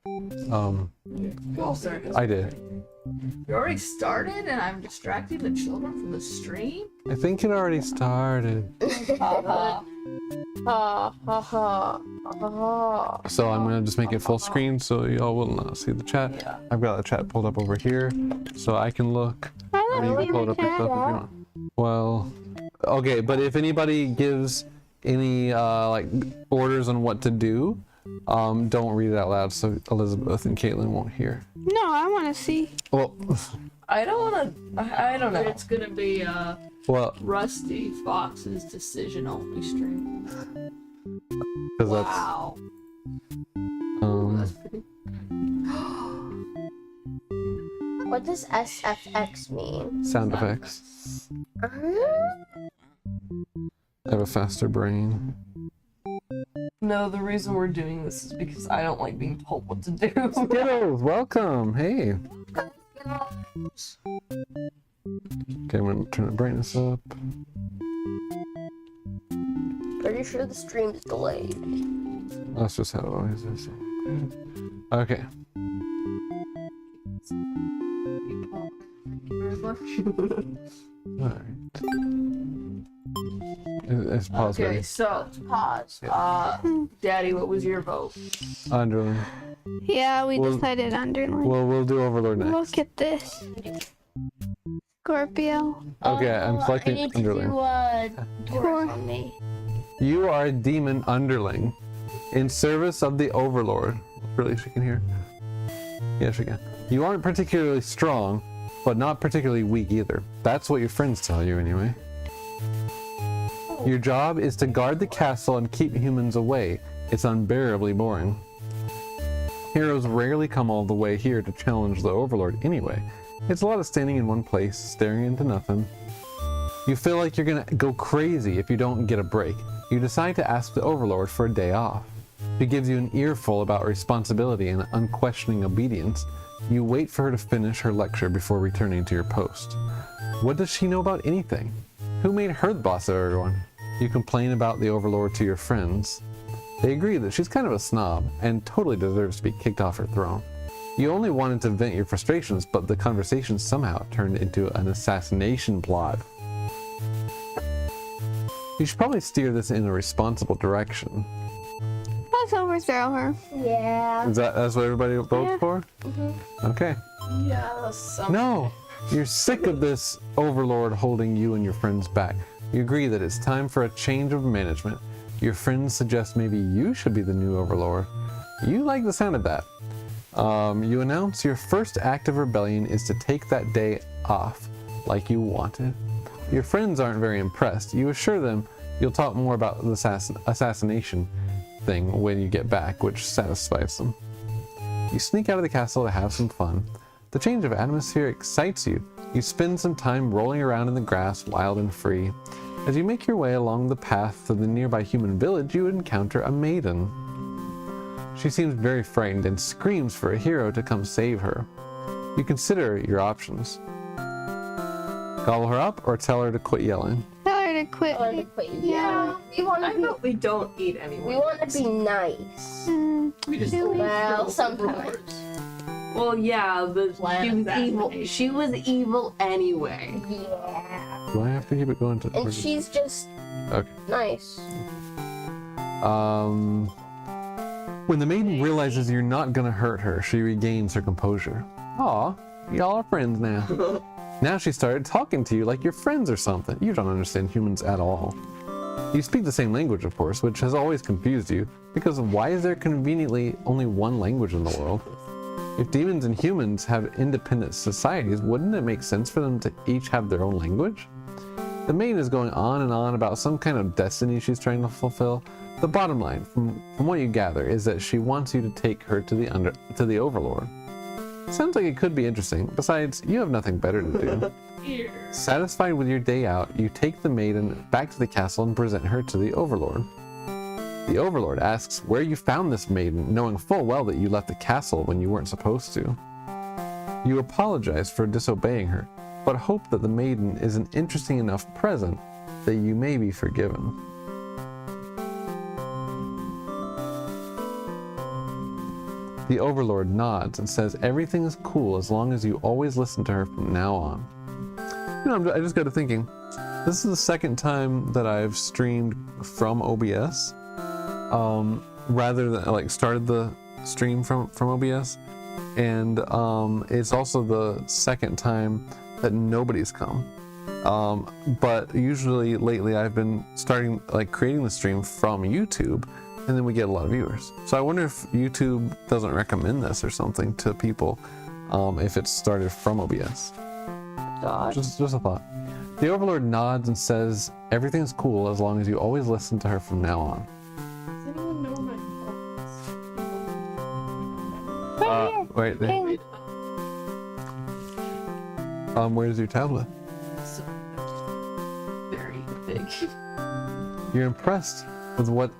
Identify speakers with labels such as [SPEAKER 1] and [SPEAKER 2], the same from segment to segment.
[SPEAKER 1] I did.
[SPEAKER 2] You already started and I'm distracting the children from the stream?
[SPEAKER 1] I think it already started.
[SPEAKER 2] Ha
[SPEAKER 3] Ha ha ha ha.
[SPEAKER 1] So I'm gonna just make it full screen so y'all will not see the chat.
[SPEAKER 2] Yeah.
[SPEAKER 1] I've got the chat pulled up over here so I can look. Or you can pull it up yourself if you want. Well, okay, but if anybody gives any like orders on what to do, don't read it out loud so Elizabeth and Caitlin won't hear.
[SPEAKER 4] No, I want to see.
[SPEAKER 1] Well,
[SPEAKER 3] I don't want to. I don't know.
[SPEAKER 2] It's gonna be
[SPEAKER 1] well,
[SPEAKER 2] Rusty Fox's decision only stream.
[SPEAKER 1] because
[SPEAKER 2] Wow.
[SPEAKER 1] that's
[SPEAKER 5] What does SFX mean?
[SPEAKER 1] sound effects. I have a faster brain.
[SPEAKER 3] No, the reason we're doing this is because I don't like being told what to do.
[SPEAKER 1] Skittles, welcome. Hey. Okay, I'm gonna turn the brightness up.
[SPEAKER 5] Pretty sure the stream is delayed.
[SPEAKER 1] That's just how it always is. Okay. Alright. It's pause
[SPEAKER 2] Okay,
[SPEAKER 1] ready.
[SPEAKER 2] so
[SPEAKER 5] Pause.
[SPEAKER 2] Daddy, what was your vote?
[SPEAKER 1] Underling.
[SPEAKER 4] Yeah, we
[SPEAKER 1] Well-
[SPEAKER 4] decided underline.
[SPEAKER 1] Well, we'll do Overlord next.
[SPEAKER 4] Look at this. Scorpio.
[SPEAKER 1] Okay, I'm
[SPEAKER 5] I
[SPEAKER 1] selecting
[SPEAKER 5] need to
[SPEAKER 1] underling.
[SPEAKER 5] do Taurus on me.
[SPEAKER 1] You are a demon underling in service of the Overlord. Really, she can hear? Yeah, she can. You aren't particularly strong, but not particularly weak either. That's what your friends tell you anyway. Your job is to guard the castle and keep humans away. It's unbearably boring. Heroes rarely come all the way here to challenge the Overlord anyway. It's a lot of standing in one place, staring into nothing. You feel like you're gonna go crazy if you don't get a break. You decide to ask the Overlord for a day off. She gives you an earful about responsibility and unquestioning obedience. You wait for her to finish her lecture before returning to your post. What does she know about anything? Who made her the boss of everyone? You complain about the Overlord to your friends. They agree that she's kind of a snob and totally deserves to be kicked off her throne. You only wanted to vent your frustrations, but the conversation somehow turned into an assassination plot. You should probably steer this in a responsible direction.
[SPEAKER 4] Let's overthrow her.
[SPEAKER 5] Yeah.
[SPEAKER 1] That's what everybody votes
[SPEAKER 4] Yeah.
[SPEAKER 1] for? Okay.
[SPEAKER 3] Yes.
[SPEAKER 1] No! You're sick of this Overlord holding you and your friends back. You agree that it's time for a change of management. Your friends suggest maybe you should be the new Overlord. You like the sound of that. You announce your first act of rebellion is to take that day off, like you wanted. Your friends aren't very impressed. You assure them you'll talk more about the assassination thing when you get back, which satisfies them. You sneak out of the castle to have some fun. The change of atmosphere excites you. You spend some time rolling around in the grass, wild and free. As you make your way along the path to the nearby human village, you encounter a maiden. She seems very frightened and screams for a hero to come save her. You consider your options. Gobble her up or tell her to quit yelling.
[SPEAKER 4] Tell her to quit.
[SPEAKER 5] I wanna quit. Yeah. We want
[SPEAKER 3] I
[SPEAKER 5] to
[SPEAKER 3] know we don't eat
[SPEAKER 5] be.
[SPEAKER 3] anyone.
[SPEAKER 5] We want to be nice.
[SPEAKER 2] We just
[SPEAKER 5] Well, sometimes.
[SPEAKER 3] Well, yeah, but
[SPEAKER 2] Plan
[SPEAKER 3] she was evil.
[SPEAKER 2] assassination.
[SPEAKER 3] She was evil anyway.
[SPEAKER 5] Yeah.
[SPEAKER 1] Do I have to keep it going to?
[SPEAKER 5] And she's just
[SPEAKER 1] Okay.
[SPEAKER 5] nice.
[SPEAKER 1] When the maiden realizes you're not gonna hurt her, she regains her composure. Aw, y'all are friends now. Now she started talking to you like you're friends or something. You don't understand humans at all. You speak the same language, of course, which has always confused you, because why is there conveniently only one language in the world? If demons and humans have independent societies, wouldn't it make sense for them to each have their own language? The maiden is going on and on about some kind of destiny she's trying to fulfill. The bottom line, from what you gather, is that she wants you to take her to the Overlord. Sounds like it could be interesting. Besides, you have nothing better to do.
[SPEAKER 2] here.
[SPEAKER 1] Satisfied with your day out, you take the maiden back to the castle and present her to the Overlord. The Overlord asks where you found this maiden, knowing full well that you left the castle when you weren't supposed to. You apologize for disobeying her, but hope that the maiden is an interesting enough present that you may be forgiven. The Overlord nods and says everything is cool as long as you always listen to her from now on. You know, I just got to thinking, this is the second time that I've streamed from OBS, rather than like started the stream from OBS, and it's also the second time that nobody's come. But usually lately I've been starting like creating the stream from YouTube, and then we get a lot of viewers. So I wonder if YouTube doesn't recommend this or something to people, if it's started from OBS.
[SPEAKER 3] God.
[SPEAKER 1] Just a thought. The Overlord nods and says everything's cool as long as you always listen to her from now on.
[SPEAKER 2] Does anyone know my
[SPEAKER 4] Right here.
[SPEAKER 1] Wait,
[SPEAKER 4] Hey,
[SPEAKER 1] where's your tablet?
[SPEAKER 2] so very big.
[SPEAKER 1] You're impressed with what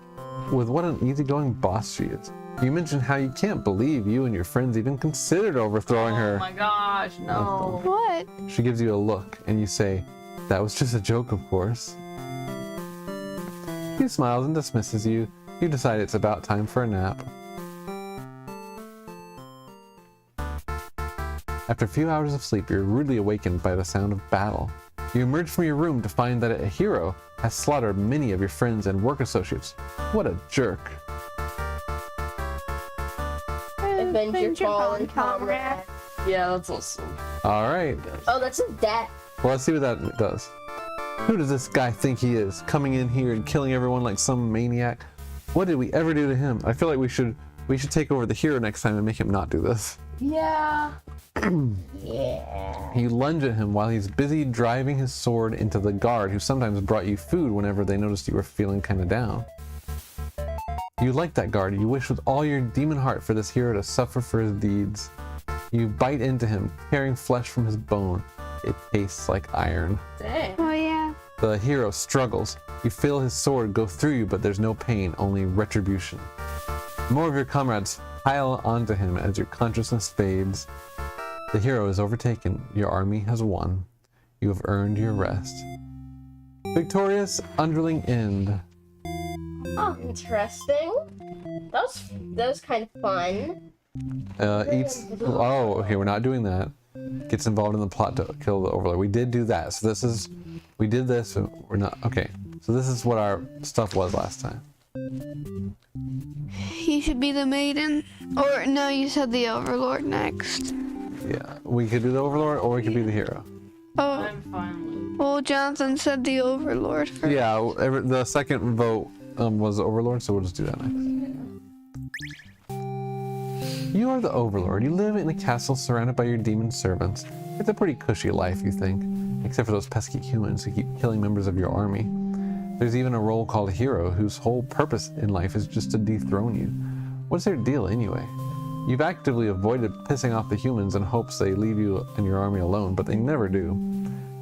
[SPEAKER 1] an easygoing boss she is. You mentioned how you can't believe you and your friends even considered overthrowing
[SPEAKER 2] Oh
[SPEAKER 1] her.
[SPEAKER 2] my gosh, no.
[SPEAKER 4] what?
[SPEAKER 1] She gives you a look and you say, "That was just a joke, of course." He smiles and dismisses you. You decide it's about time for a nap. After a few hours of sleep, you're rudely awakened by the sound of battle. You emerge from your room to find that a hero has slaughtered many of your friends and work associates. What a jerk.
[SPEAKER 5] Adventure fallen comrade.
[SPEAKER 3] Yeah, that's awesome.
[SPEAKER 1] All right.
[SPEAKER 5] Oh, that's a death.
[SPEAKER 1] Well, let's see what that does. Who does this guy think he is? Coming in here and killing everyone like some maniac? What did we ever do to him? I feel like we should take over the hero next time and make him not do this.
[SPEAKER 3] Yeah.
[SPEAKER 5] Yeah.
[SPEAKER 1] You lunge at him while he's busy driving his sword into the guard who sometimes brought you food whenever they noticed you were feeling kind of down. You like that guard. You wish with all your demon heart for this hero to suffer for his deeds. You bite into him, tearing flesh from his bone. It tastes like iron.
[SPEAKER 2] Dang.
[SPEAKER 4] Oh yeah.
[SPEAKER 1] The hero struggles. You feel his sword go through you, but there's no pain, only retribution. More of your comrades pile onto him as your consciousness fades. The hero is overtaken. Your army has won. You have earned your rest. Victorious underling end.
[SPEAKER 5] Oh, interesting. That was kind of fun.
[SPEAKER 1] Eats. Oh, okay. We're not doing that. Gets involved in the plot to kill the Overlord. We did do that. So this is. We did this. We're not. Okay. So this is what our stuff was last time.
[SPEAKER 4] He should be the maiden. Or no, you said the Overlord next.
[SPEAKER 1] Yeah. We could do the Overlord, or we could be the hero.
[SPEAKER 4] Oh,
[SPEAKER 2] I'm finally.
[SPEAKER 4] well, Jonathan said the Overlord first.
[SPEAKER 1] Yeah. The second vote was Overlord, so we'll just do that next. You are the Overlord. You live in a castle surrounded by your demon servants. It's a pretty cushy life, you think, except for those pesky humans who keep killing members of your army. There's even a role called hero whose whole purpose in life is just to dethrone you. What's their deal anyway? You've actively avoided pissing off the humans in hopes they leave you and your army alone, but they never do.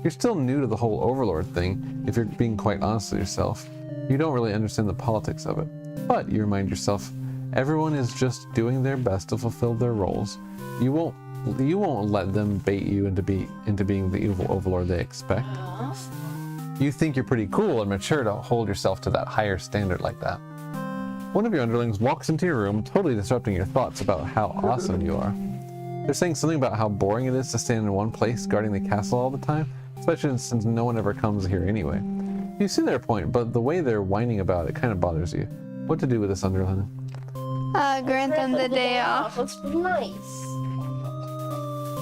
[SPEAKER 1] You're still new to the whole Overlord thing, if you're being quite honest with yourself. You don't really understand the politics of it. But you remind yourself, everyone is just doing their best to fulfill their roles. You won't let them bait you into being the evil Overlord they expect. You think you're pretty cool and mature to hold yourself to that higher standard like that. One of your underlings walks into your room, totally disrupting your thoughts about how awesome you are. They're saying something about how boring it is to stand in one place guarding the castle all the time, especially since no one ever comes here anyway. You see their point, but the way they're whining about it kind of bothers you. What to do with this underling?
[SPEAKER 4] Grant them the day off.
[SPEAKER 5] Let's be nice.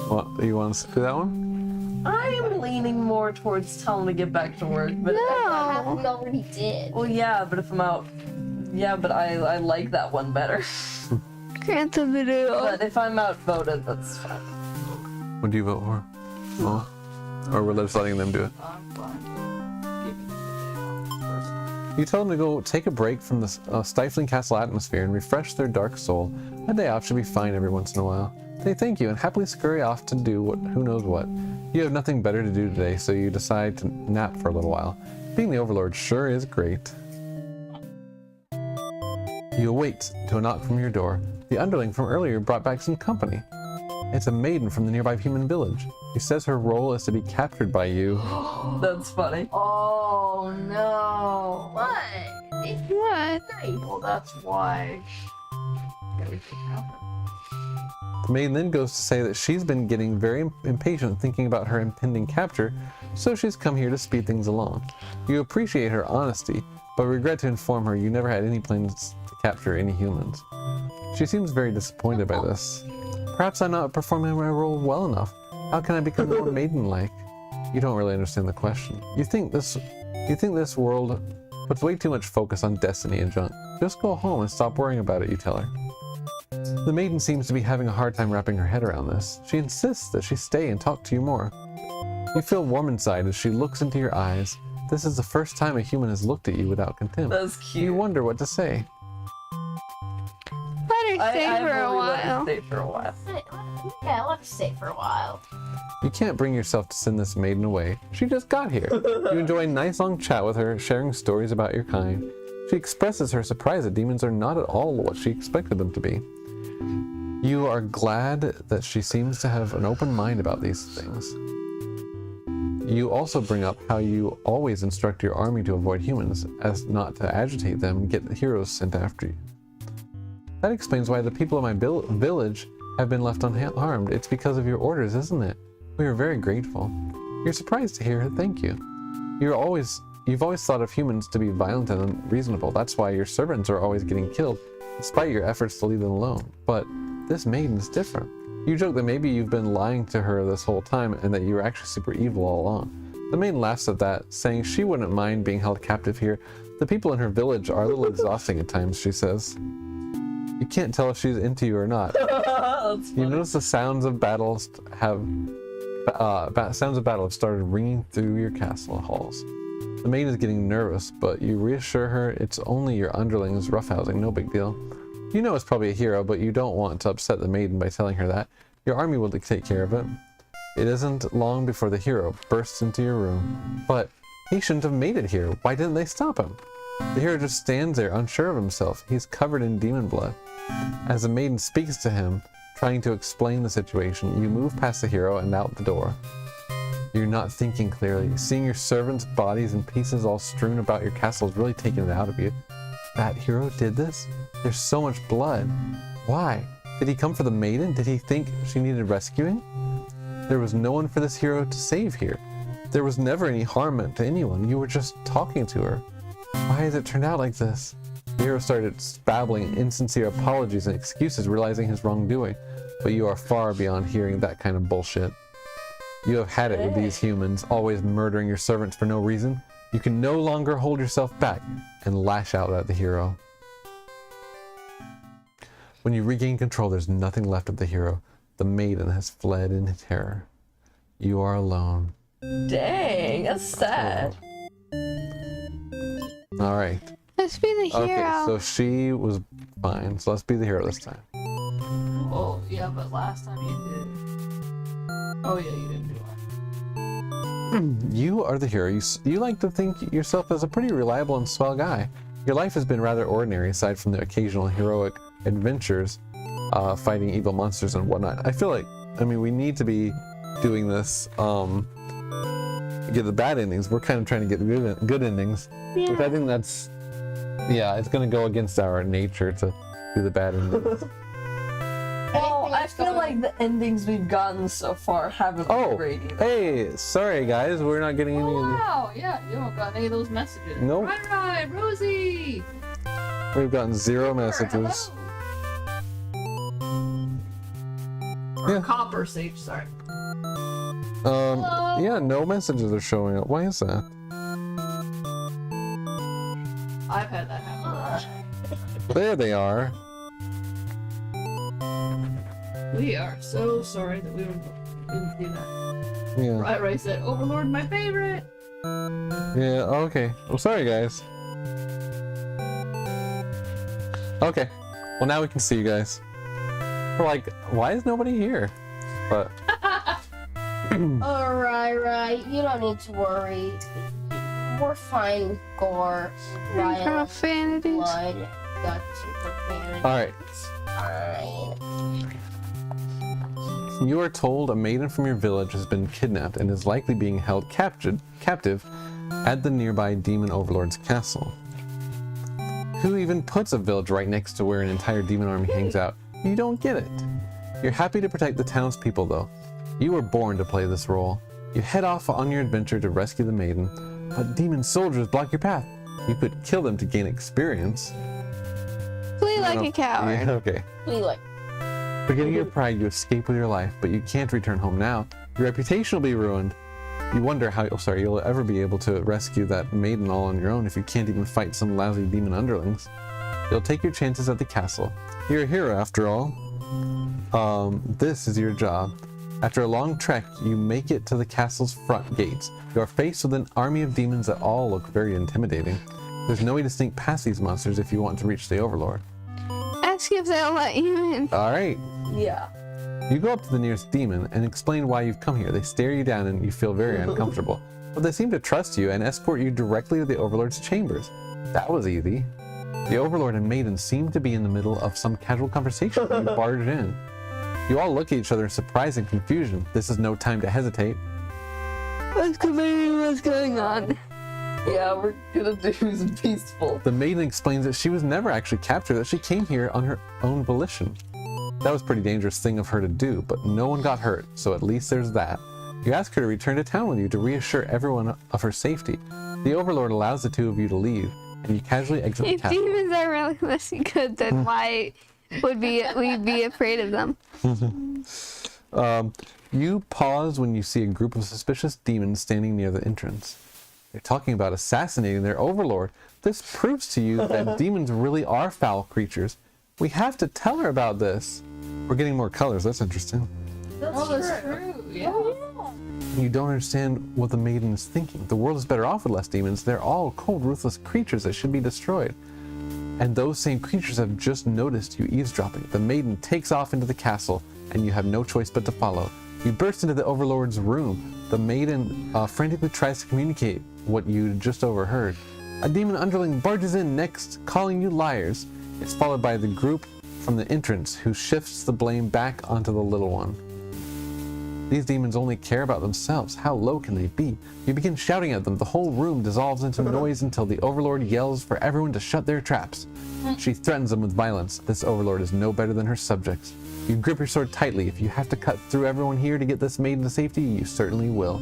[SPEAKER 1] What, you want to do that one?
[SPEAKER 3] I am leaning more towards telling them to get back to work, but
[SPEAKER 4] No.
[SPEAKER 5] We already did.
[SPEAKER 3] well, yeah, but if I'm out, yeah, but I like that one better.
[SPEAKER 4] Grant them the day off.
[SPEAKER 3] But if I'm outvoted, that's fine.
[SPEAKER 1] What do you vote for? Oh. Or we're just letting them do it?
[SPEAKER 2] I'm fine. Give me the day off, personally.
[SPEAKER 1] You tell them to go take a break from the stifling castle atmosphere and refresh their dark soul. A day off should be fine every once in a while. They thank you and happily scurry off to do who knows what. You have nothing better to do today, so you decide to nap for a little while. Being the Overlord sure is great. You await to a knock from your door. The underling from earlier brought back some company. It's a maiden from the nearby human village. She says her role is to be captured by you.
[SPEAKER 3] That's funny.
[SPEAKER 2] Oh no.
[SPEAKER 5] What? It's
[SPEAKER 4] What?
[SPEAKER 5] nice.
[SPEAKER 2] Well, that's why everything happened.
[SPEAKER 1] The maiden then goes to say that she's been getting very impatient thinking about her impending capture, so she's come here to speed things along. You appreciate her honesty, but regret to inform her you never had any plans to capture any humans. She seems very disappointed by this. Perhaps I'm not performing my role well enough. How can I become more maiden-like? You don't really understand the question. You think this world puts way too much focus on destiny and junk. Just go home and stop worrying about it, you tell her. The maiden seems to be having a hard time wrapping her head around this. She insists that she stay and talk to you more. You feel warm inside as she looks into your eyes. This is the first time a human has looked at you without contempt.
[SPEAKER 3] That's cute.
[SPEAKER 1] You wonder what to say.
[SPEAKER 4] Let her stay
[SPEAKER 3] I
[SPEAKER 4] for a
[SPEAKER 3] will let her
[SPEAKER 4] while.
[SPEAKER 3] stay for a while.
[SPEAKER 5] Yeah, I'll have to stay for a while.
[SPEAKER 1] You can't bring yourself to send this maiden away. She just got here. You enjoy a nice long chat with her, sharing stories about your kind. She expresses her surprise that demons are not at all what she expected them to be. You are glad that she seems to have an open mind about these things. You also bring up how you always instruct your army to avoid humans, as not to agitate them and get the heroes sent after you. That explains why the people of my village have been left unharmed. It's because of your orders, isn't it? We are very grateful. You're surprised to hear it, thank you. You've always thought of humans to be violent and unreasonable. That's why your servants are always getting killed, despite your efforts to leave them alone. But this maiden is different. You joke that maybe you've been lying to her this whole time and that you were actually super evil all along. The maiden laughs at that, saying she wouldn't mind being held captive here. The people in her village are a little exhausting at times, she says. You can't tell if she's into you or not.
[SPEAKER 3] That's
[SPEAKER 1] You
[SPEAKER 3] funny.
[SPEAKER 1] notice the sounds of battle have started ringing through your castle halls. The maiden is getting nervous, but you reassure her it's only your underlings roughhousing, no big deal. You know it's probably a hero, but you don't want to upset the maiden by telling her that. Your army will take care of it. It isn't long before the hero bursts into your room. But he shouldn't have made it here. Why didn't they stop him? The hero just stands there, unsure of himself. He's covered in demon blood. As the maiden speaks to him, trying to explain the situation, you move past the hero and out the door. You're not thinking clearly. Seeing your servants' bodies in pieces all strewn about your castle is really taking it out of you. That hero did this? There's so much blood. Why? Did he come for the maiden? Did he think she needed rescuing? There was no one for this hero to save here. There was never any harm meant to anyone. You were just talking to her. Why has it turned out like this? The hero started babbling insincere apologies and excuses, realizing his wrongdoing. But you are far beyond hearing that kind of bullshit. You have had it with these humans, always murdering your servants for no reason. You can no longer hold yourself back and lash out at the hero. When you regain control, there's nothing left of the hero. The maiden has fled in terror. You are alone.
[SPEAKER 3] Dang, that's sad.
[SPEAKER 1] All right.
[SPEAKER 4] Let's be the hero.
[SPEAKER 1] Okay, so she was fine. So let's be the hero this time.
[SPEAKER 2] Oh, yeah, but last time you did. Oh, yeah, you didn't do it.
[SPEAKER 1] You are the hero. You like to think yourself as a pretty reliable and swell guy. Your life has been rather ordinary, aside from the occasional heroic adventures, fighting evil monsters and whatnot. I feel like, we need to be doing this, get the bad endings. We're kind of trying to get good endings, which I think that's, it's going to go against our nature to do the bad endings.
[SPEAKER 3] Well, I feel like the endings we've gotten so far haven't been great either.
[SPEAKER 1] Hey, sorry guys, we're not getting any
[SPEAKER 2] Oh,
[SPEAKER 1] of these.
[SPEAKER 2] wow, yeah, you don't got any of those messages.
[SPEAKER 1] Nope.
[SPEAKER 2] Right, Rosie!
[SPEAKER 1] We've gotten 0 messages.
[SPEAKER 2] Or
[SPEAKER 1] Yeah.
[SPEAKER 2] Copper Sage, sorry.
[SPEAKER 1] Yeah, no messages are showing up. Why is that?
[SPEAKER 2] I've had that happen.
[SPEAKER 1] There they are.
[SPEAKER 2] We are so sorry that we didn't do that.
[SPEAKER 1] Yeah.
[SPEAKER 2] Right said, Overlord, my favorite!
[SPEAKER 1] Yeah, okay. I'm sorry, guys. Okay. Well, now we can see you guys. We're like, why is nobody here? But
[SPEAKER 5] Alright, you don't need to worry. We're fine with gore, violence,
[SPEAKER 4] Profanities.
[SPEAKER 5] blood, guts, and profanity.
[SPEAKER 1] Alright.
[SPEAKER 5] Fine.
[SPEAKER 1] You are told a maiden from your village has been kidnapped and is likely being held captive at the nearby demon overlord's castle. Who even puts a village right next to where an entire demon army hangs out? You don't get it. You're happy to protect the townspeople, though. You were born to play this role. You head off on your adventure to rescue the maiden, but demon soldiers block your path. You could kill them to gain experience.
[SPEAKER 4] Flee like a coward.
[SPEAKER 1] Yeah, okay.
[SPEAKER 5] We like.
[SPEAKER 1] Forgetting your pride, you escape with your life, but you can't return home now. Your reputation will be ruined. You wonder how you'll ever be able to rescue that maiden all on your own if you can't even fight some lousy demon underlings. You'll take your chances at the castle. You're a hero after all. This is your job. After a long trek, you make it to the castle's front gates. You are faced with an army of demons that all look very intimidating. There's no way to sneak past these monsters if you want to reach the Overlord.
[SPEAKER 4] Ask if they'll let you in.
[SPEAKER 1] Alright,
[SPEAKER 3] Yeah.
[SPEAKER 1] you go up to the nearest demon and explain why you've come here. They stare you down and you feel very uncomfortable. But they seem to trust you and escort you directly to the Overlord's chambers. That was easy. The Overlord and maiden seem to be in the middle of some casual conversation when you barge in. You all look at each other in surprise and confusion. This is no time to hesitate.
[SPEAKER 4] What's going on?
[SPEAKER 3] Yeah, we're gonna do some peaceful.
[SPEAKER 1] The maiden explains that she was never actually captured, that she came here on her own volition. That was a pretty dangerous thing of her to do, but no one got hurt, so at least there's that. You ask her to return to town with you to reassure everyone of her safety. The Overlord allows the two of you to leave, and you casually exit the
[SPEAKER 4] If
[SPEAKER 1] castle.
[SPEAKER 4] demons are really listen good, then why would we be afraid of them?
[SPEAKER 1] You pause when you see a group of suspicious demons standing near the entrance. They're talking about assassinating their Overlord. This proves to you that demons really are foul creatures. We have to tell her about this. We're getting more colors. That's interesting.
[SPEAKER 2] That's true. Yeah.
[SPEAKER 1] You don't understand what the maiden is thinking. The world is better off with less demons. They're all cold, ruthless creatures that should be destroyed. And those same creatures have just noticed you eavesdropping. The maiden takes off into the castle, and you have no choice but to follow. You burst into the Overlord's room. The maiden frantically tries to communicate what you just overheard. A demon underling barges in next, calling you liars. It's followed by the group from the entrance, who shifts the blame back onto the little one. These demons only care about themselves. How low can they be? You begin shouting at them. The whole room dissolves into noise until the Overlord yells for everyone to shut their traps. She threatens them with violence. This Overlord is no better than her subjects. You grip your sword tightly. If you have to cut through everyone here to get this maiden to safety, you certainly will.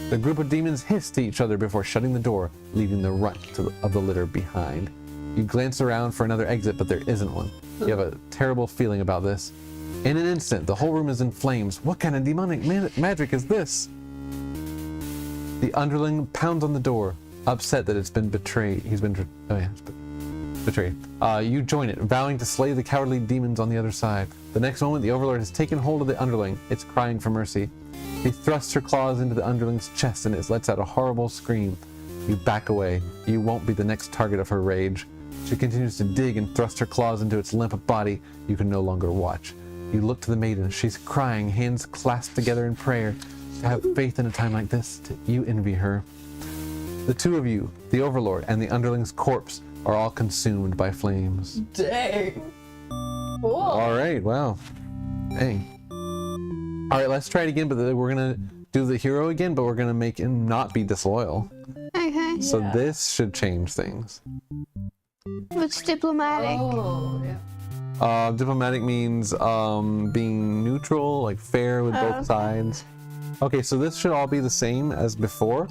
[SPEAKER 1] The group of demons hiss to each other before shutting the door, leaving the runt of the litter behind. You glance around for another exit, but there isn't one. You have a terrible feeling about this. In an instant, the whole room is in flames. What kind of demonic magic is this? The underling pounds on the door, upset that it's been betrayed. Betrayed. You join it, vowing to slay the cowardly demons on the other side. The next moment, the Overlord has taken hold of the underling. It's crying for mercy. She thrusts her claws into the underling's chest and it lets out a horrible scream. You back away. You won't be the next target of her rage. She continues to dig and thrust her claws into its limp body. You can no longer watch. You look to the maiden. She's crying, hands clasped together in prayer. To have faith in a time like this, you envy her. The two of you, the Overlord and the underling's corpse, are all consumed by flames.
[SPEAKER 3] Dang.
[SPEAKER 5] Cool.
[SPEAKER 1] All right, wow. Dang. All right, let's try it again, but we're going to do the hero again, but we're going to make him not be disloyal.
[SPEAKER 4] Okay.
[SPEAKER 1] So this should change things.
[SPEAKER 4] What's diplomatic?
[SPEAKER 2] Oh, yeah.
[SPEAKER 1] Diplomatic means being neutral, like fair with both sides. Okay, so this should all be the same as before,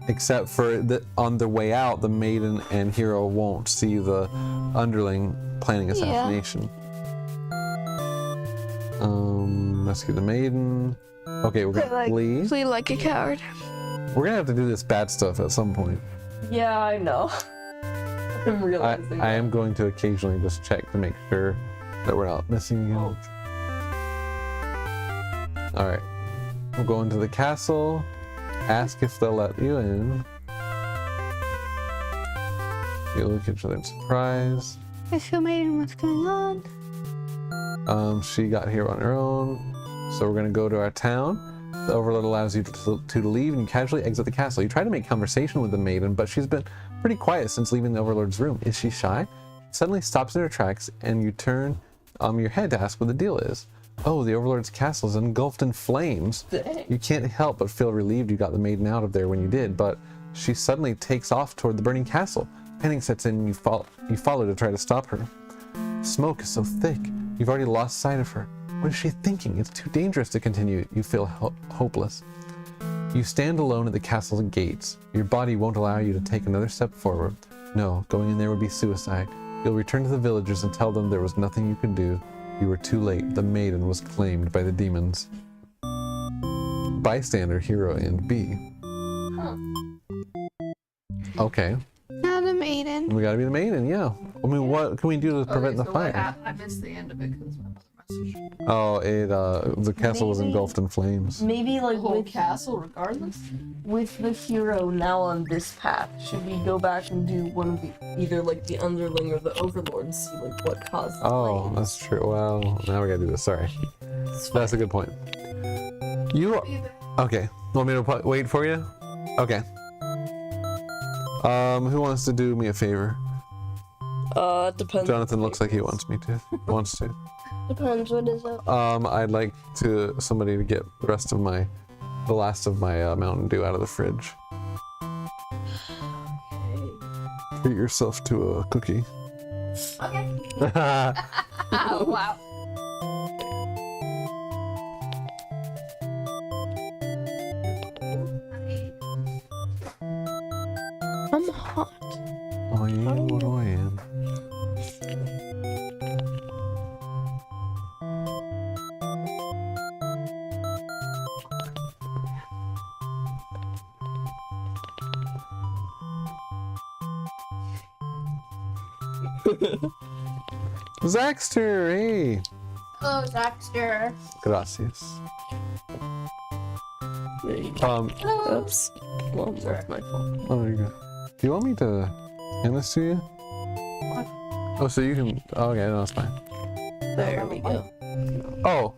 [SPEAKER 1] except for that on the way out, the maiden and hero won't see the underling planning assassination. Rescue the maiden. Okay, we're gonna flee.
[SPEAKER 4] Flee like a coward.
[SPEAKER 1] We're gonna have to do this bad stuff at some point.
[SPEAKER 3] Yeah, I know. I'm realizing.
[SPEAKER 1] I am going to occasionally just check to make sure that we're not missing again. Alright. We'll go into the castle. Ask if they'll let you in. You look at each other in surprise.
[SPEAKER 4] Rescue maiden, what's going on?
[SPEAKER 1] She got here on her own. So we're gonna go to our town. The Overlord allows you to leave and you casually exit the castle. You try to make conversation with the maiden, but she's been pretty quiet since leaving the Overlord's room. Is she shy? She suddenly stops in her tracks and you turn your head to ask what the deal is. Oh, the Overlord's castle is engulfed in flames.
[SPEAKER 3] Dang.
[SPEAKER 1] You can't help but feel relieved you got the maiden out of there when you did, but she suddenly takes off toward the burning castle. Panic sets in and you follow to try to stop her. Smoke is so thick. You've already lost sight of her. What is she thinking? It's too dangerous to continue. You feel hopeless. You stand alone at the castle's gates. Your body won't allow you to take another step forward. No, going in there would be suicide. You'll return to the villagers and tell them there was nothing you could do. You were too late. The maiden was claimed by the demons. Bystander, hero, and B. Okay.
[SPEAKER 4] Now the maiden.
[SPEAKER 1] We gotta be the maiden, yeah. I mean, what can we do to prevent the
[SPEAKER 2] so
[SPEAKER 1] fire?
[SPEAKER 2] what happened? I missed the end of it because my mother messaged.
[SPEAKER 1] Oh, the castle was
[SPEAKER 3] Maybe-
[SPEAKER 1] engulfed in flames.
[SPEAKER 3] Maybe
[SPEAKER 2] The
[SPEAKER 3] like
[SPEAKER 2] whole castle, regardless.
[SPEAKER 3] with the hero now on this path, should we go back and do one of the either like the underling or the overlord and see like what caused the
[SPEAKER 1] Oh,
[SPEAKER 3] flame?
[SPEAKER 1] that's true. Well, now we gotta do this. Sorry. That's a good point. You okay? Want me to wait for you? Okay. Who wants to do me a favor?
[SPEAKER 3] It depends.
[SPEAKER 1] Jonathan looks like he wants me to. Wants to.
[SPEAKER 5] Depends, what is it?
[SPEAKER 1] I'd like somebody to get the last of my Mountain Dew out of the fridge. Treat yourself to a cookie.
[SPEAKER 2] Okay. Oh, wow.
[SPEAKER 5] I'm hot.
[SPEAKER 1] Oh, yeah, what do I am? Zaxter, hey!
[SPEAKER 5] Hello, Zaxter.
[SPEAKER 1] Gracias.
[SPEAKER 3] There you go.
[SPEAKER 5] Hello.
[SPEAKER 3] Oops. Well, that's my fault.
[SPEAKER 1] Oh, there you go. Do you want me to hand this to you? Oh, so you can. Oh, okay, no, that's fine.
[SPEAKER 3] There we go.
[SPEAKER 1] Oh,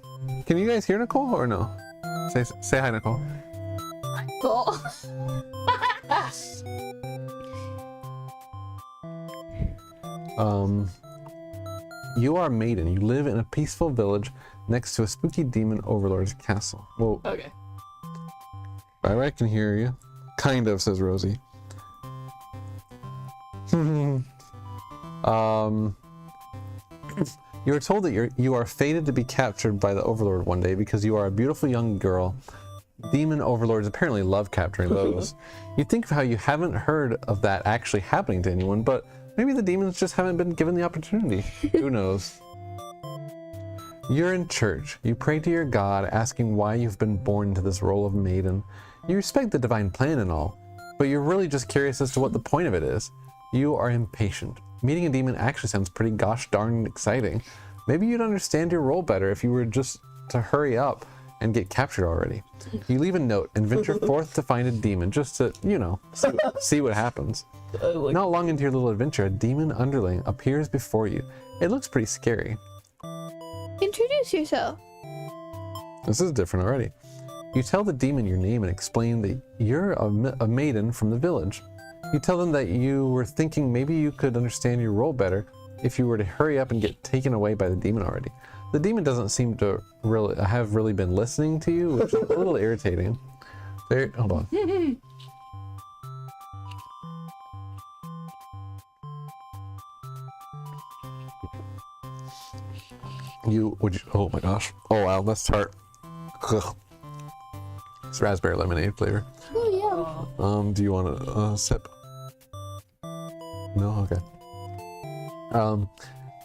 [SPEAKER 1] can you guys hear Nicole or no? Say hi, Nicole.
[SPEAKER 2] Cool.
[SPEAKER 1] You are a maiden. You live in a peaceful village next to a spooky demon overlord's castle. Well,
[SPEAKER 2] Okay.
[SPEAKER 1] I can hear you. Kind of, says Rosie. You are told that you are fated to be captured by the overlord one day because you are a beautiful young girl. Demon overlords apparently love capturing those. You think of how you haven't heard of that actually happening to anyone, but maybe the demons just haven't been given the opportunity. Who knows? You're in church. You pray to your God, asking why you've been born into this role of maiden. You respect the divine plan and all, but you're really just curious as to what the point of it is. You are impatient. Meeting a demon actually sounds pretty gosh darn exciting. Maybe you'd understand your role better if you were just to hurry up and get captured already. You leave a note and venture forth to find a demon just to, see what happens. Not long into your little adventure, a demon underling appears before you. It looks pretty scary.
[SPEAKER 4] Introduce yourself.
[SPEAKER 1] This is different already. You tell the demon your name and explain that you're a maiden from the village. You tell them that you were thinking maybe you could understand your role better if you were to hurry up and get taken away by the demon already. The demon doesn't seem to really been listening to you, which is a little irritating. Hold on. Oh my gosh. Oh wow, that's tart. Ugh. It's raspberry lemonade flavor.
[SPEAKER 5] Oh,
[SPEAKER 1] Do you want a sip? No? Okay.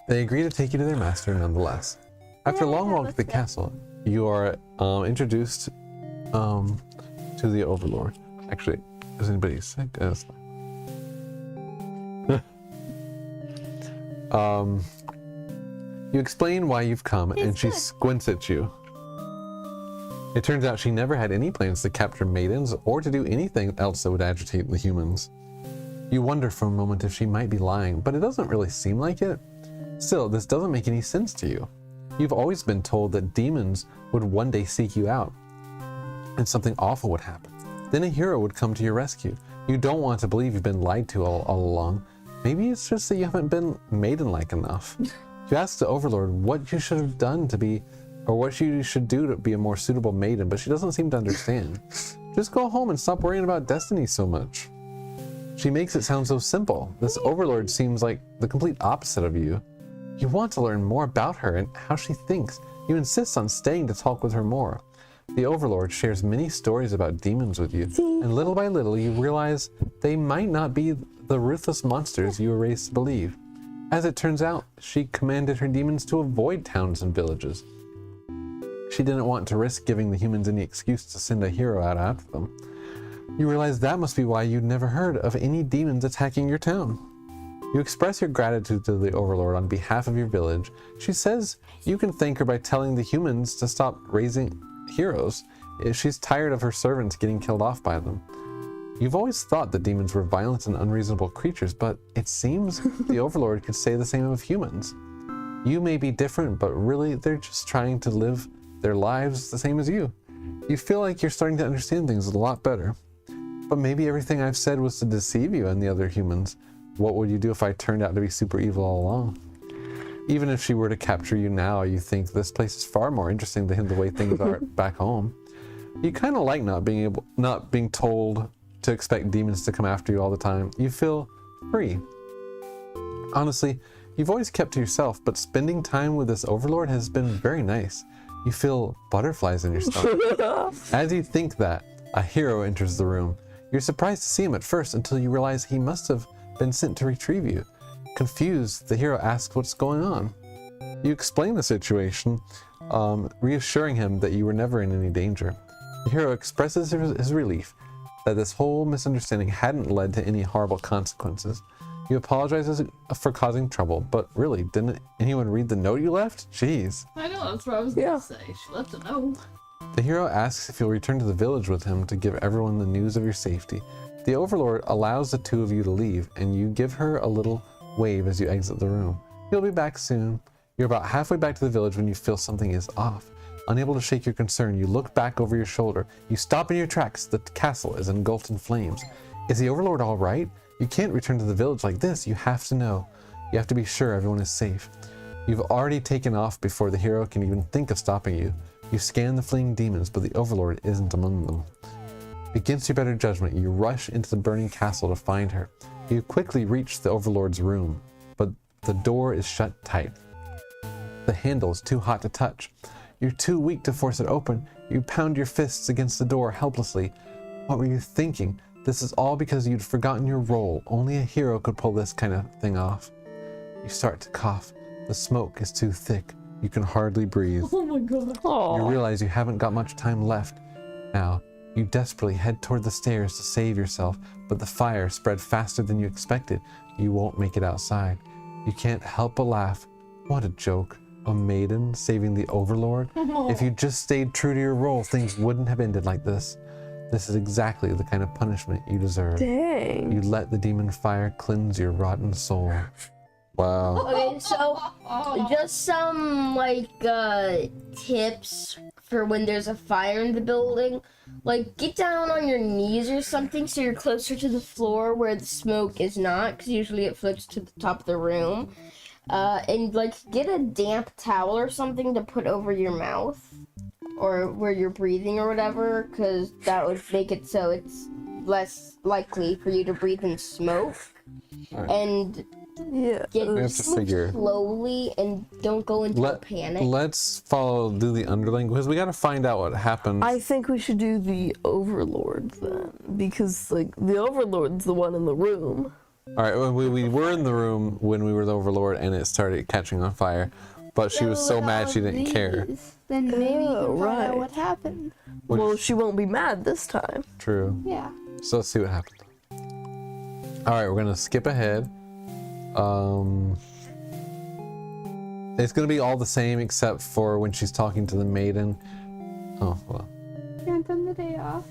[SPEAKER 1] They agree to take you to their master nonetheless. After a long walk to the castle, you are introduced to the overlord. Actually, is anybody sick? That's fine. You explain why you've come, and she squints at you. It turns out she never had any plans to capture maidens or to do anything else that would agitate the humans. You wonder for a moment if she might be lying, but it doesn't really seem like it. Still, this doesn't make any sense to you. You've always been told that demons would one day seek you out, and something awful would happen. Then a hero would come to your rescue. You don't want to believe you've been lied to all along. Maybe it's just that you haven't been maiden-like enough. You ask the overlord what you should have done to be, or what you should do to be a more suitable maiden, but she doesn't seem to understand. Just go home and stop worrying about destiny so much. She makes it sound so simple. This overlord seems like the complete opposite of you. You want to learn more about her and how she thinks. You insist on staying to talk with her more. The Overlord shares many stories about demons with you, and little by little you realize they might not be the ruthless monsters you were raised to believe. As it turns out, she commanded her demons to avoid towns and villages. She didn't want to risk giving the humans any excuse to send a hero out after them. You realize that must be why you'd never heard of any demons attacking your town. You express your gratitude to the Overlord on behalf of your village. She says you can thank her by telling the humans to stop raising heroes. She's tired of her servants getting killed off by them. You've always thought that demons were violent and unreasonable creatures, but it seems the Overlord could say the same of humans. You may be different, but really they're just trying to live their lives the same as you. You feel like you're starting to understand things a lot better. But maybe everything I've said was to deceive you and the other humans. What would you do if I turned out to be super evil all along? Even if she were to capture you now, you think this place is far more interesting than the way things are back home. You kind of like not being told to expect demons to come after you all the time. You feel free. Honestly, you've always kept to yourself, but spending time with this Overlord has been very nice. You feel butterflies in your stomach. As you think that, a hero enters the room. You're surprised to see him at first until you realize he must have been sent to retrieve you. Confused, the hero asks what's going on. You explain the situation, reassuring him that you were never in any danger. The hero expresses his relief that this whole misunderstanding hadn't led to any horrible consequences. You apologize for causing trouble, but really, didn't anyone read the note you left? Jeez.
[SPEAKER 2] I know, that's what I was gonna say. She left a note.
[SPEAKER 1] The hero asks if you'll return to the village with him to give everyone the news of your safety. The Overlord allows the two of you to leave, and you give her a little wave as you exit the room. You'll be back soon. You're about halfway back to the village when you feel something is off. Unable to shake your concern, you look back over your shoulder. You stop in your tracks. The castle is engulfed in flames. Is the Overlord all right? You can't return to the village like this. You have to know. You have to be sure everyone is safe. You've already taken off before the hero can even think of stopping you. You scan the fleeing demons, but the Overlord isn't among them. Against your better judgment, you rush into the burning castle to find her. You quickly reach the Overlord's room, but the door is shut tight. The handle is too hot to touch. You're too weak to force it open. You pound your fists against the door helplessly. What were you thinking? This is all because you'd forgotten your role. Only a hero could pull this kind of thing off. You start to cough. The smoke is too thick. You can hardly breathe.
[SPEAKER 2] Oh my god.
[SPEAKER 1] You realize you haven't got much time left. Now, you desperately head toward the stairs to save yourself, but the fire spread faster than you expected. You won't make it outside. You can't help but laugh. What a joke. A maiden saving the Overlord? If you just stayed true to your role, things wouldn't have ended like this. This is exactly the kind of punishment you deserve.
[SPEAKER 3] Dang.
[SPEAKER 1] You let the demon fire cleanse your rotten soul. Wow.
[SPEAKER 5] Okay, so just some tips for when there's a fire in the building. Like, get down on your knees or something so you're closer to the floor where the smoke is not, because usually it flips to the top of the room. And get a damp towel or something to put over your mouth or where you're breathing or whatever, because that would make it so it's less likely for you to breathe in smoke.
[SPEAKER 1] Right.
[SPEAKER 5] And
[SPEAKER 3] Yeah.
[SPEAKER 5] get
[SPEAKER 1] We have to figure.
[SPEAKER 5] slowly and don't go into a panic.
[SPEAKER 1] Let's do the underling, because we got to find out what happened.
[SPEAKER 3] I think we should do the Overlord then, because the Overlord's the one in the room.
[SPEAKER 1] All right, well, we were in the room when we were the Overlord and it started catching on fire, but she was so mad she didn't care.
[SPEAKER 4] Then maybe you
[SPEAKER 3] Oh,
[SPEAKER 4] can find
[SPEAKER 3] right.
[SPEAKER 4] out what happened.
[SPEAKER 3] Well, she won't be mad this time.
[SPEAKER 1] True.
[SPEAKER 4] Yeah.
[SPEAKER 1] So let's see what happened. All right, we're gonna skip ahead. It's gonna be all the same except for when she's talking to the maiden. Oh well.
[SPEAKER 4] Grant them the day off.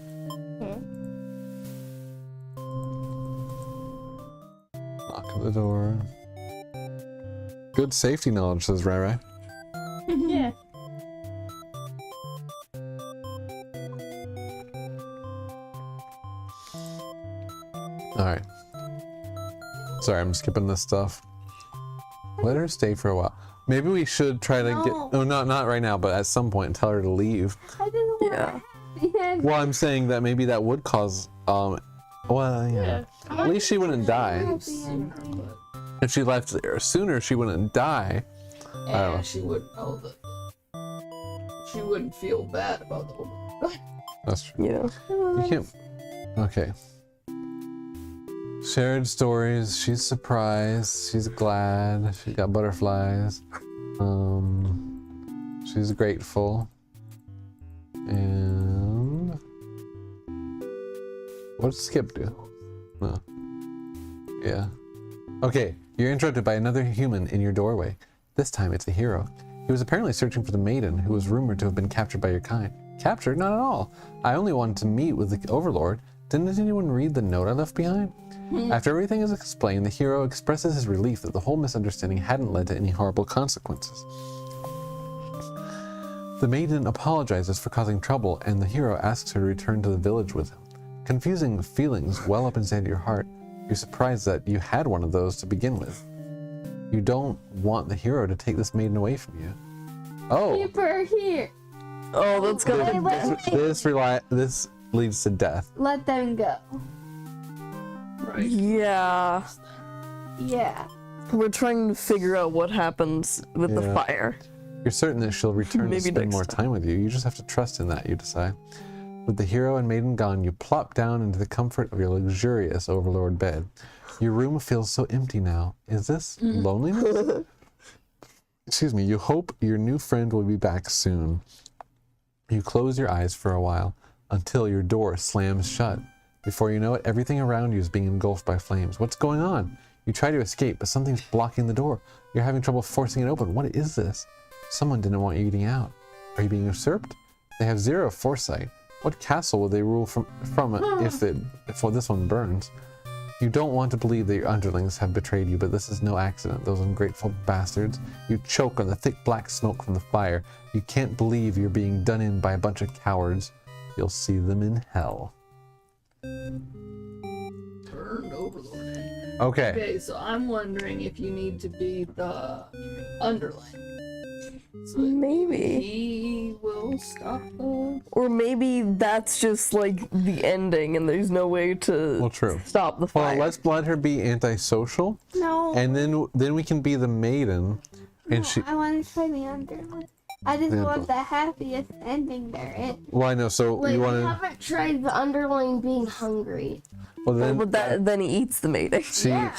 [SPEAKER 1] Knock at the door. Good safety knowledge, says Rai Rai.
[SPEAKER 2] Yeah.
[SPEAKER 1] All right. Sorry, I'm skipping this stuff. Let her stay for a while. Maybe we should try to get.
[SPEAKER 4] No.
[SPEAKER 1] Oh, not right now, but at some point, tell her to leave.
[SPEAKER 4] I didn't want
[SPEAKER 3] Yeah.
[SPEAKER 4] to.
[SPEAKER 1] Well, I'm saying that maybe that would cause. Well, yeah. At least she wouldn't die. If she left sooner, she wouldn't die. don't know.
[SPEAKER 2] And she would know that she wouldn't feel bad about the overlord.
[SPEAKER 1] That's true.
[SPEAKER 3] Yeah.
[SPEAKER 1] You can't. Okay. Shared stories. She's surprised. She's glad. She got butterflies. She's grateful. And what did Skip do? No. Yeah. Okay. You're interrupted by another human in your doorway. This time it's a hero. He was apparently searching for the maiden who was rumored to have been captured by your kind. Captured? Not at all. I only wanted to meet with the overlord. Didn't anyone read the note I left behind? After everything is explained, the hero expresses his relief that the whole misunderstanding hadn't led to any horrible consequences. The maiden apologizes for causing trouble, and the hero asks her to return to the village with him. Confusing feelings well up inside your heart. You're surprised that you had one of those to begin with. You don't want the hero to take this maiden away from you. Oh,
[SPEAKER 5] Keep her here.
[SPEAKER 3] Oh, that's gonna be
[SPEAKER 1] this leads to death.
[SPEAKER 4] Let them go.
[SPEAKER 2] Right.
[SPEAKER 3] Yeah.
[SPEAKER 5] Yeah.
[SPEAKER 3] We're trying to figure out what happens with the
[SPEAKER 1] Yeah.
[SPEAKER 3] fire.
[SPEAKER 1] You're certain that she'll return to
[SPEAKER 3] Maybe
[SPEAKER 1] spend
[SPEAKER 3] next
[SPEAKER 1] more
[SPEAKER 3] time.
[SPEAKER 1] time with you. You just have to trust in that, you decide. With the hero and maiden gone, you plop down into the comfort of your luxurious overlord bed. Your room feels so empty now. Is this loneliness? Excuse me. You hope your new friend will be back soon. You close your eyes for a while until your door slams shut. Before you know it, everything around you is being engulfed by flames. What's going on? You try to escape, but something's blocking the door. You're having trouble forcing it open. What is this? Someone didn't want you eating out. Are you being usurped? They have zero foresight. What castle will they rule from if this one burns? You don't want to believe that your underlings have betrayed you, but this is no accident. Those ungrateful bastards. You choke on the thick black smoke from the fire. You can't believe you're being done in by a bunch of cowards. You'll see them in hell.
[SPEAKER 2] Burned overlord.
[SPEAKER 1] Okay.
[SPEAKER 2] Okay, so I'm wondering if you need to be the underling. So
[SPEAKER 3] Maybe.
[SPEAKER 2] he will stop the.
[SPEAKER 3] Or maybe that's just like the ending and there's no way to
[SPEAKER 1] Well, true.
[SPEAKER 3] stop the fire.
[SPEAKER 1] Well, let's let her be antisocial,
[SPEAKER 4] No.
[SPEAKER 1] and then we can be the maiden, and
[SPEAKER 4] no,
[SPEAKER 1] she.
[SPEAKER 4] I want to try the underling. I just
[SPEAKER 1] Yeah,
[SPEAKER 4] want the happiest ending there is.
[SPEAKER 1] Well, I know. So
[SPEAKER 5] Wait,
[SPEAKER 1] you
[SPEAKER 5] we
[SPEAKER 1] want to?
[SPEAKER 5] haven't tried the underling being hungry.
[SPEAKER 1] Well, then
[SPEAKER 3] But then he eats the maiden.
[SPEAKER 1] she.
[SPEAKER 5] Yeah.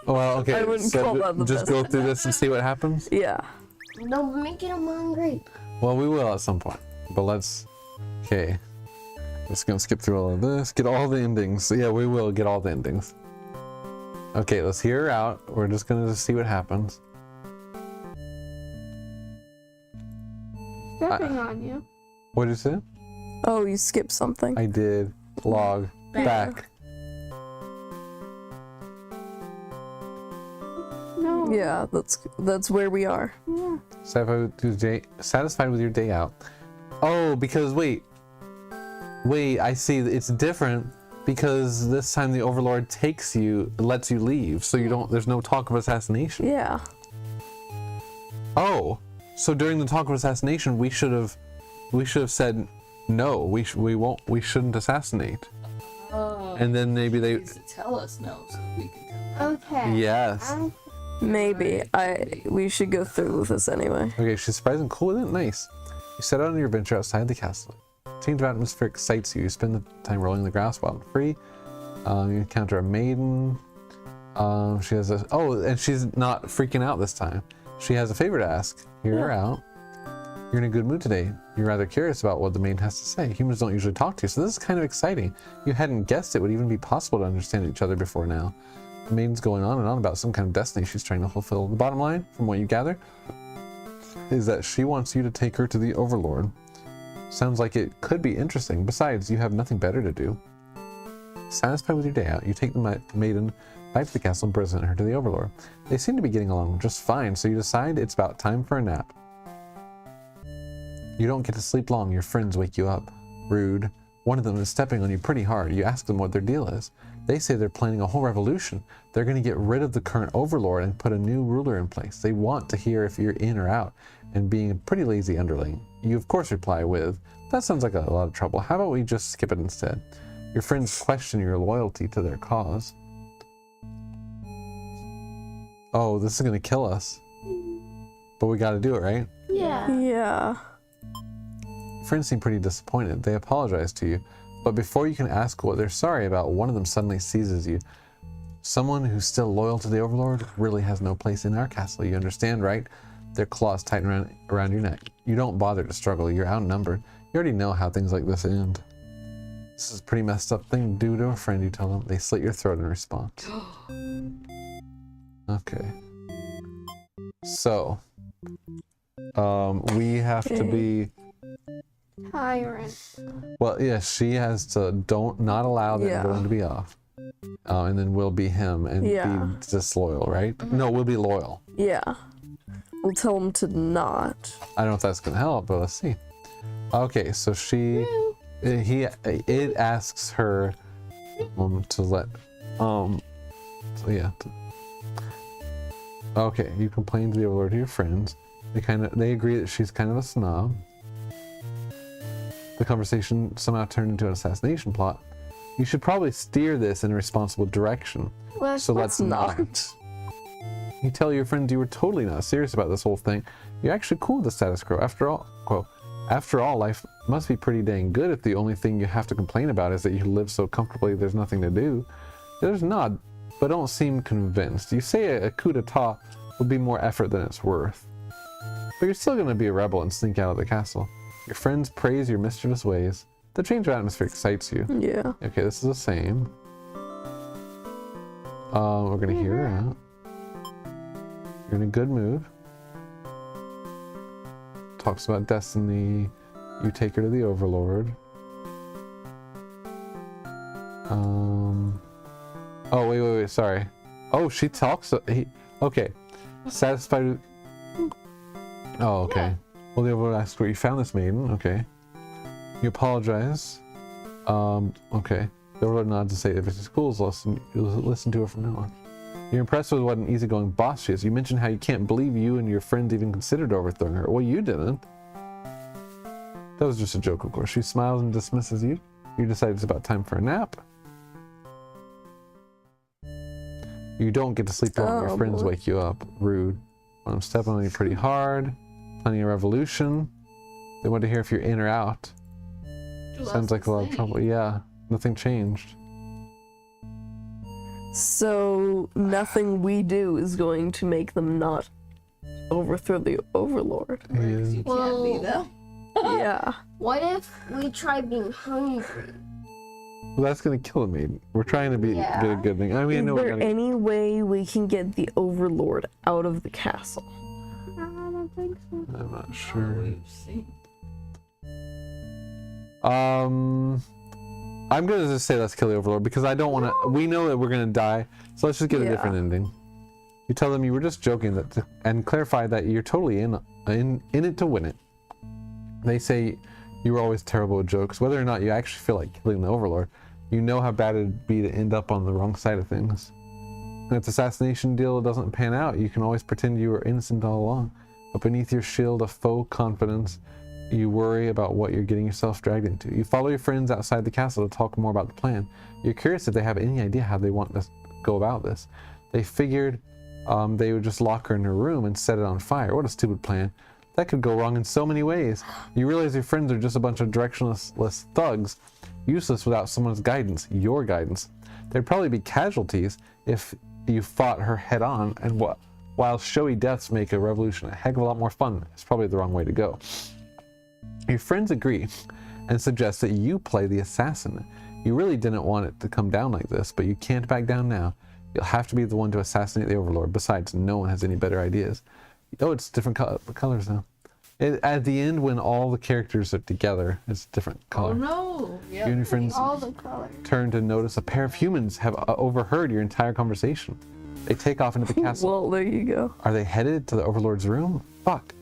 [SPEAKER 1] Well, okay.
[SPEAKER 3] I wouldn't
[SPEAKER 1] so
[SPEAKER 3] call that the
[SPEAKER 1] just
[SPEAKER 3] best.
[SPEAKER 1] go through this and see what happens.
[SPEAKER 3] Yeah.
[SPEAKER 5] No, making him hungry.
[SPEAKER 1] Well, we will at some point, but let's. Okay. Just gonna skip through all of this. Get all the endings. Yeah, we will get all the endings. Okay, let's hear her out. We're just gonna see what happens.
[SPEAKER 4] Stepping on you.
[SPEAKER 1] What did you say?
[SPEAKER 3] Oh, you skipped something.
[SPEAKER 1] I did. Log. Back.
[SPEAKER 4] No.
[SPEAKER 3] Yeah, that's where we are.
[SPEAKER 4] Yeah.
[SPEAKER 1] Satisfied with your day out. Oh, because wait, I see. It's different because this time the Overlord lets you leave, so you don't. There's no talk of assassination.
[SPEAKER 3] Yeah.
[SPEAKER 1] Oh, so during the talk of assassination, we should have said no. We shouldn't assassinate. And then maybe they.
[SPEAKER 2] Needs to tell us no, so we can tell.
[SPEAKER 4] Okay.
[SPEAKER 1] Yes.
[SPEAKER 3] Maybe. We should go through with this anyway.
[SPEAKER 1] Okay, she's surprised and cool with it. Nice. You set out on your adventure outside the castle. Change of atmosphere excites you. You spend the time rolling in the grass wild and free. You encounter a maiden. She has a. Oh, and she's not freaking out this time. She has a favor to ask. Hear her out. You're in a good mood today. You're rather curious about what the maiden has to say. Humans don't usually talk to you, so this is kind of exciting. You hadn't guessed it would even be possible to understand each other before now. The maiden's going on and on about some kind of destiny she's trying to fulfill. The bottom line, from what you gather, is that she wants you to take her to the Overlord. Sounds like it could be interesting. Besides, you have nothing better to do. Satisfied with your day out, you take the maiden back to the castle and present her to the Overlord. They seem to be getting along just fine, so you decide it's about time for a nap. You don't get to sleep long. Your friends wake you up. Rude. One of them is stepping on you pretty hard. You ask them what their deal is. They say they're planning a whole revolution. They're going to get rid of the current Overlord and put a new ruler in place. They want to hear if you're in or out, and being a pretty lazy underling, you of course reply with, "That sounds like a lot of trouble. How about we just skip it instead?" Your friends question your loyalty to their cause. Oh, this is going to kill us. but we got to do it, right?
[SPEAKER 5] Yeah.
[SPEAKER 3] Yeah.
[SPEAKER 1] Friends seem pretty disappointed. They apologize to you, but before you can ask what they're sorry about, one of them suddenly seizes you. Someone who's still loyal to the Overlord really has no place in our castle. You understand, right? Their claws tighten around your neck. You don't bother to struggle. You're outnumbered. You already know how things like this end. This is a pretty messed up thing to do to a friend, you tell them. They slit your throat in response. Okay. So, we have to be...
[SPEAKER 4] Tyrant.
[SPEAKER 1] Well, yeah, she has to not allow the
[SPEAKER 3] Yeah.
[SPEAKER 1] Underling to be off. And then we'll be him and
[SPEAKER 3] Yeah.
[SPEAKER 1] be disloyal, right? No, we'll be loyal.
[SPEAKER 3] Yeah. We'll tell him to not.
[SPEAKER 1] I don't know if that's gonna help, but let's see. Okay, so it asks her to let so yeah. Okay, you complain to the Overlord to your friends. They agree that she's kind of a snob. The conversation somehow turned into an assassination plot. You should probably steer this in a responsible direction. So let's not. You tell your friends you were totally not serious about this whole thing. You're actually cool with the status quo. After all, life must be pretty dang good if the only thing you have to complain about is that you live so comfortably there's nothing to do. There's nod, but don't seem convinced. You say a coup d'etat would be more effort than it's worth. But you're still going to be a rebel and sneak out of the castle. Your friends praise your mischievous ways. The change of atmosphere excites you.
[SPEAKER 3] Yeah.
[SPEAKER 1] Okay, this is the same. We're going to hear her out. You're in a good mood. Talks about destiny. You take her to the Overlord. Oh, wait, sorry. Oh, she talks. Okay. Satisfied with... Oh, okay. Well, the Overlord asks where you found this maiden. Okay. You apologize. Okay. The Overlord nods to say, if it's cool, you'll listen to her from now on. You're impressed with what an easygoing boss she is. You mentioned how you can't believe you and your friends even considered overthrowing her. Well, you didn't. That was just a joke, of course. She smiles and dismisses you. You decide it's about time for a nap. You don't get to sleep long. Your friends wake you up. Rude. Well, I'm stepping on you pretty hard. Planning a revolution. They want to hear if you're in or out. Sounds like a lot of trouble. Yeah, nothing changed.
[SPEAKER 3] So nothing we do is going to make them not overthrow the Overlord.
[SPEAKER 1] Yeah.
[SPEAKER 2] You can't be though.
[SPEAKER 3] Yeah.
[SPEAKER 5] What if we try being hungry?
[SPEAKER 1] Well, that's gonna kill a maiden. We're trying to be
[SPEAKER 5] Yeah.
[SPEAKER 1] do a good thing. I mean, I
[SPEAKER 3] Is
[SPEAKER 1] know we're
[SPEAKER 3] there
[SPEAKER 1] gonna...
[SPEAKER 3] any way we can get the Overlord out of the castle?
[SPEAKER 4] I don't think so.
[SPEAKER 1] I'm not sure.
[SPEAKER 2] We've seen.
[SPEAKER 1] I'm gonna just say let's kill the Overlord because I don't want to. We know that we're gonna die, so let's just get a
[SPEAKER 3] Yeah.
[SPEAKER 1] different ending. You tell them you were just joking and clarify that you're totally in it to win it. They say you were always terrible with jokes. Whether or not you actually feel like killing the Overlord, you know how bad it'd be to end up on the wrong side of things. And if the assassination deal doesn't pan out, you can always pretend you were innocent all along. But beneath your shield of faux confidence, you worry about what you're getting yourself dragged into. You follow your friends outside the castle to talk more about the plan. You're curious if they have any idea how they want to go about this. They figured they would just lock her in her room and set it on fire. What a stupid plan. That could go wrong in so many ways. You realize your friends are just a bunch of directionless thugs, useless without someone's guidance, your guidance. There'd probably be casualties if you fought her head on, and while showy deaths make a revolution a heck of a lot more fun, it's probably the wrong way to go. Your friends agree and suggest that you play the assassin. You really didn't want it to come down like this, but you can't back down now. You'll have to be the one to assassinate the Overlord. Besides, no one has any better ideas. Oh, it's different colors now. At the end, when all the characters are together, it's a different color.
[SPEAKER 2] Oh no!
[SPEAKER 1] You and your friends
[SPEAKER 4] All the colors.
[SPEAKER 1] turn to notice a pair of humans have overheard your entire conversation. They take off into the castle.
[SPEAKER 3] Well, there you go.
[SPEAKER 1] Are they headed to the Overlord's room? Fuck.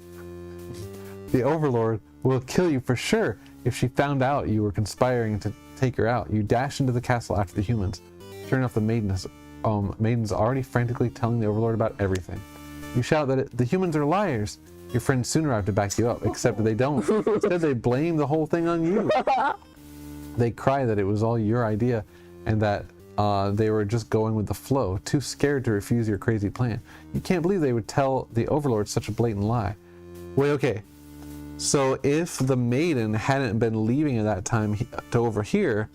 [SPEAKER 1] The Overlord will kill you for sure if she found out you were conspiring to take her out. You dash into the castle after the humans. Sure enough, the maiden's already frantically telling the Overlord about everything. You shout that the humans are liars. Your friends soon arrive to back you up, except they don't. Instead, they blame the whole thing on you. They cry that it was all your idea and that they were just going with the flow, too scared to refuse your crazy plan. You can't believe they would tell the Overlord such a blatant lie. Wait, okay. So if the maiden hadn't been leaving at that time to over here,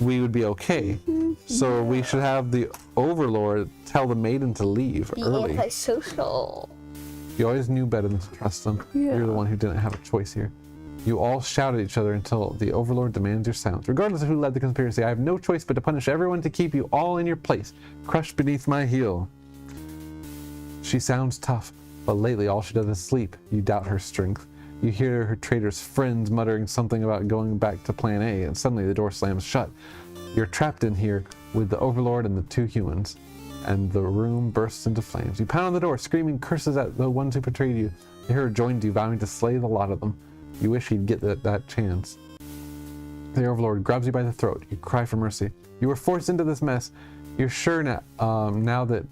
[SPEAKER 1] we would be okay. So we should have the Overlord tell the maiden to leave
[SPEAKER 5] Be
[SPEAKER 1] early.
[SPEAKER 5] antisocial.
[SPEAKER 1] You always knew better than to trust them. You're the one who didn't have a choice here. You all shout at each other until the Overlord demands your silence. Regardless of who led the conspiracy, I have no choice but to punish everyone to keep you all in your place, crushed beneath my heel. She sounds tough, but lately all she does is sleep. You doubt her strength. You hear her traitor's friends muttering something about going back to Plan A, and suddenly the door slams shut. You're trapped in here with the Overlord and the 2 humans, and the room bursts into flames. You pound on the door, screaming curses at the ones who betrayed you. The hero joins you, vowing to slay the lot of them. You wish he'd get that chance. The Overlord grabs you by the throat. You cry for mercy. You were forced into this mess. You're sure now that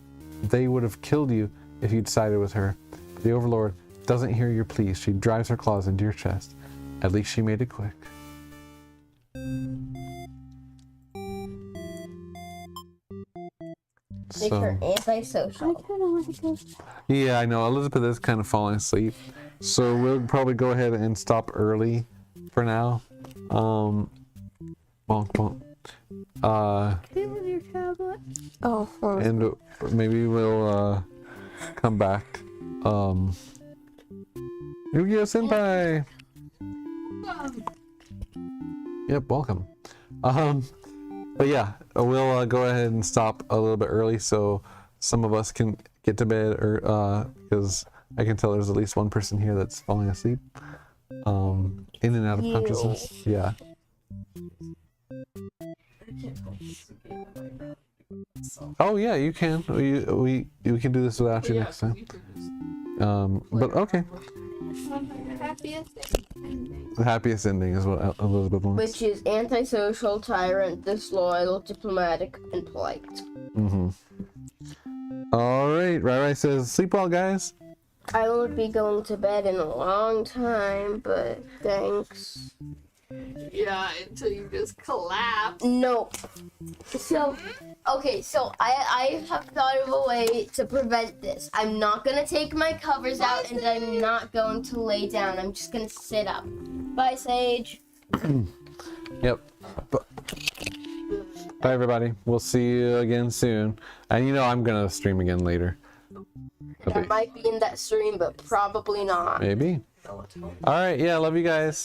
[SPEAKER 1] they would have killed you if you'd sided with her. But the Overlord doesn't hear your pleas. She drives her claws into your chest. At least she made it quick.
[SPEAKER 5] Make her antisocial.
[SPEAKER 1] Yeah, I know. Elizabeth is kind of falling asleep. So we'll probably go ahead and stop early for now. Bonk, bonk.
[SPEAKER 4] With your tablet.
[SPEAKER 3] Oh, well,
[SPEAKER 1] And maybe we'll come back. Yu-Gi-Oh! Senpai! Yep, welcome. But yeah, we'll go ahead and stop a little bit early so some of us can get to bed, or because I can tell there's at least one person here that's falling asleep. In and out of consciousness. Yeah. Oh yeah, you can. We can do this without you next time. But okay. The happiest ending is what Elizabeth wants.
[SPEAKER 5] Which is antisocial, tyrant, disloyal, diplomatic, and polite.
[SPEAKER 1] Mm-hmm. All right. Rai says, sleep well, guys.
[SPEAKER 5] I won't be going to bed in a long time, but thanks.
[SPEAKER 2] Yeah, until you just collapse.
[SPEAKER 5] Nope. So, okay, so I have thought of a way to prevent this. I'm not gonna take my covers out, and I'm not going to lay down. I'm just gonna sit up. Bye, Sage.
[SPEAKER 1] Yep. Bye, everybody. We'll see you again soon. And you know I'm gonna stream again later.
[SPEAKER 5] I might be in that stream, but probably not.
[SPEAKER 1] Maybe. All right. Yeah. Love you guys.